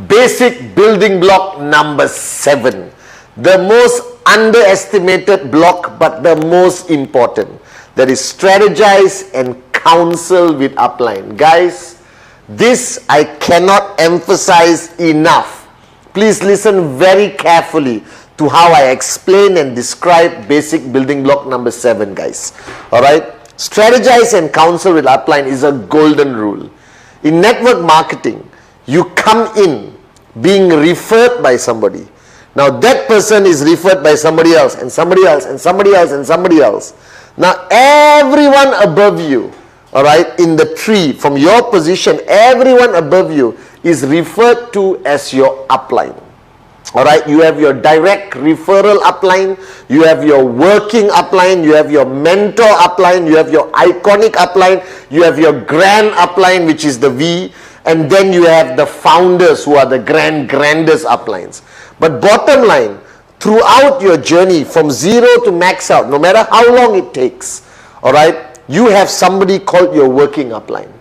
Basic building block number 7. The most underestimated block but the most important. That is strategize and counsel with upline. Guys, this I cannot emphasize enough. Please listen very carefully to how I explain and describe basic building block number 7, guys. Alright? Strategize and counsel with upline is a golden rule. In network marketing, you come in being referred by somebody. Now that person is referred by somebody else and somebody else and somebody else and somebody else. Now everyone above you, alright, in the tree, from your position, everyone above you is referred to as your upline. Alright, you have your direct referral upline, you have your working upline, you have your mentor upline, you have your iconic upline, you have your grand upline, which is the V, and then you have the founders who are the grandest uplines. But bottom line, throughout your journey from 0 to max out, no matter how long it takes, alright, you have somebody called your working upline.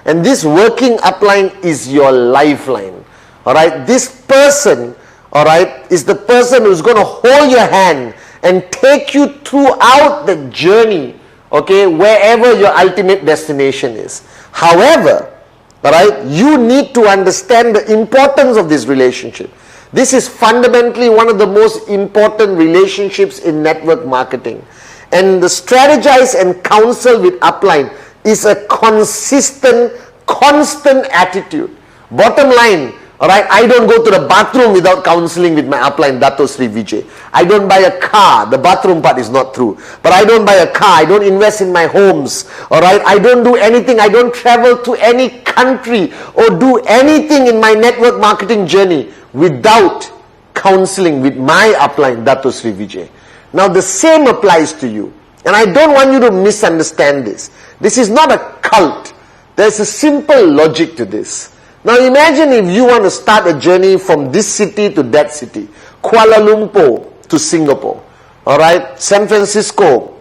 And this working upline is your lifeline. Alright, this person, alright, is the person who's going to hold your hand and take you throughout the journey, okay, wherever your ultimate destination is. However, alright, you need to understand the importance of this relationship. This is fundamentally one of the most important relationships in network marketing. And the strategize and counsel with upline is a consistent, constant attitude. Bottom line, alright, I don't go to the bathroom without counseling with my upline, Dato Sri Vijay. I don't buy a car, the bathroom part is not true. But I don't buy a car, I don't invest in my homes, alright, I don't do anything, I don't travel to any country or do anything in my network marketing journey without counseling with my upline, Dato Sri Vijay. Now the same applies to you. And I don't want you to misunderstand this. This is not a cult. There's a simple logic to this. Now imagine if you want to start a journey from this city to that city. Kuala Lumpur to Singapore. Alright? San Francisco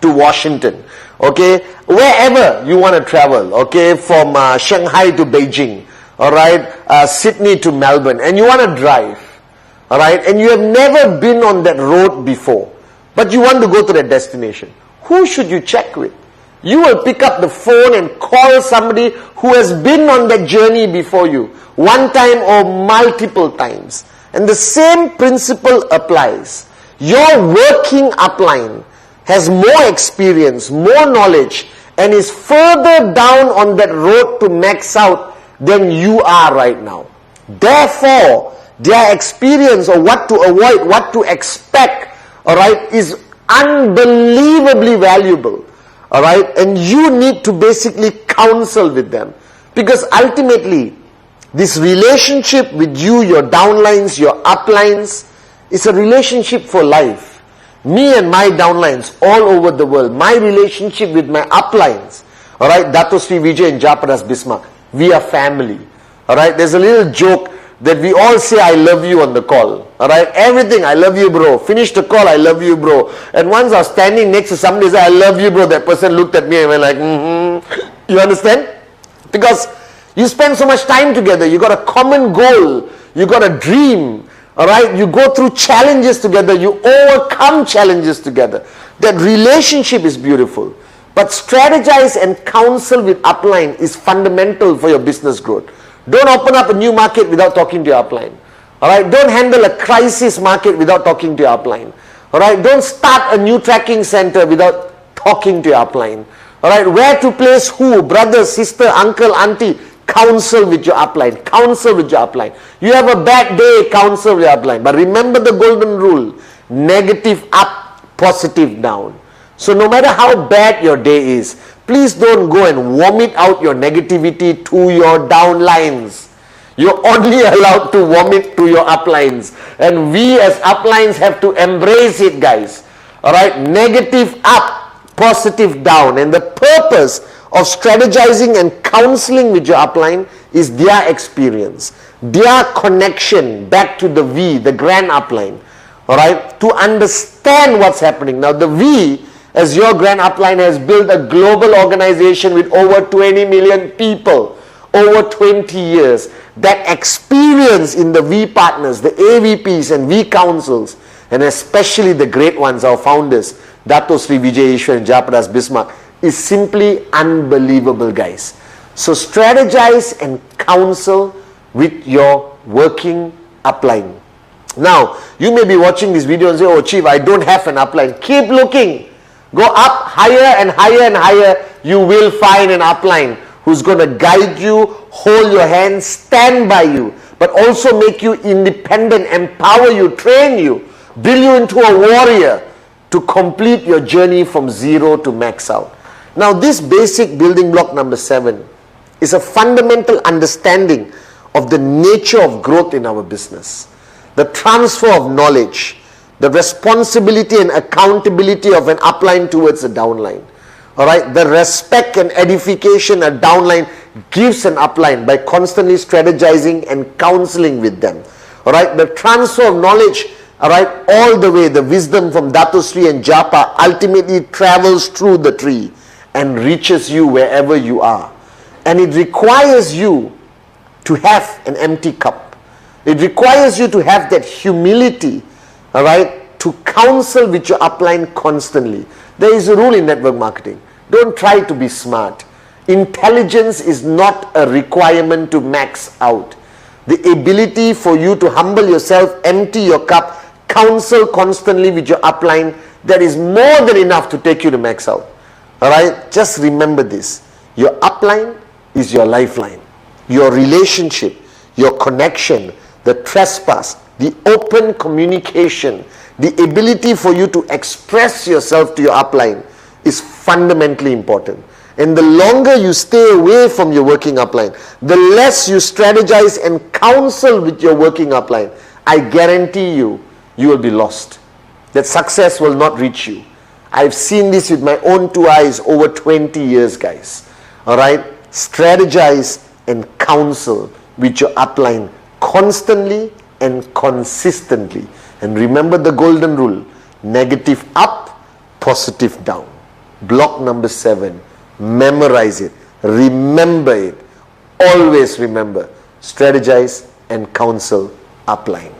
to Washington. Okay? Wherever you want to travel. Okay? From Shanghai to Beijing. Alright? Sydney to Melbourne. And you want to drive. Alright? And you have never been on that road before. But you want to go to that destination. Who should you check with? You will pick up the phone and call somebody who has been on that journey before you, one time or multiple times. And the same principle applies. Your working upline has more experience, more knowledge, and is further down on that road to max out than you are right now. Therefore, their experience of what to avoid, what to expect, alright, is unbelievably valuable. Alright, and you need to basically counsel with them, because ultimately this relationship with you, your downlines, your uplines, is a relationship for life. Me and my downlines all over the world, my relationship with my uplines, alright, Dato Sri Vijay and Japadas Bismarck, we are family. Alright, there's a little joke that we all say I love you on the call. Alright, everything, I love you bro. Finish the call, I love you bro. And once I was standing next to somebody say I love you bro, that person looked at me and went like, You understand? Because you spend so much time together, you got a common goal, you got a dream. Alright, you go through challenges together, you overcome challenges together. That relationship is beautiful. But strategize and counsel with upline is fundamental for your business growth. Don't open up a new market without talking to your upline. Alright, don't handle a crisis market without talking to your upline. Alright, don't start a new tracking center without talking to your upline. Alright, where to place who, brother, sister, uncle, auntie, counsel with your upline. Counsel with your upline. You have a bad day, counsel with your upline. But remember the golden rule, negative up, positive down. So no matter how bad your day is, please don't go and vomit out your negativity to your downlines. You're only allowed to vomit to your uplines. And we as uplines have to embrace it, guys. Alright, negative up, positive down. And the purpose of strategizing and counseling with your upline is their experience, their connection back to the V, the grand upline. Alright, to understand what's happening. Now the V, as your grand upline, has built a global organization with over 20 million people over 20 years, that experience in the V partners, the AVPs and V councils, and especially the great ones, our founders, Dato Sri Vijay Ishwar and Jayaprakash Bismarck, is simply unbelievable, guys. So strategize and counsel with your working upline. Now, you may be watching this video and say, oh Chief, I don't have an upline. Keep looking. Go up higher and higher and higher. You will find an upline who's going to guide you, hold your hand, stand by you, but also make you independent, empower you, train you, build you into a warrior to complete your journey from zero to max out. Now, this basic building block number 7 is a fundamental understanding of the nature of growth in our business, the transfer of knowledge, the responsibility and accountability of an upline towards a downline. All right, the respect and edification a downline gives an upline by constantly strategizing and counseling with them. All right, the transfer of knowledge, all right, all the way, the wisdom from Dato Sri and Japa ultimately travels through the tree and reaches you wherever you are. And it requires you to have an empty cup. It requires you to have that humility, all right, to counsel with your upline constantly. There is a rule in network marketing. Don't try to be smart. Intelligence is not a requirement to max out. The ability for you to humble yourself, empty your cup, counsel constantly with your upline, that is more than enough to take you to max out. All right, just remember this. Your upline is your lifeline. Your relationship, your connection, the trespass, the open communication, the ability for you to express yourself to your upline is fundamentally important. And the longer you stay away from your working upline, the less you strategize and counsel with your working upline, I guarantee you, you will be lost. That success will not reach you. I've seen this with my own 2 eyes over 20 years, guys. All right? Strategize and counsel with your upline constantly and consistently. And remember the golden rule: negative up, positive down. Block number 7. Memorize it. Remember it. Always remember. Strategize and counsel upline.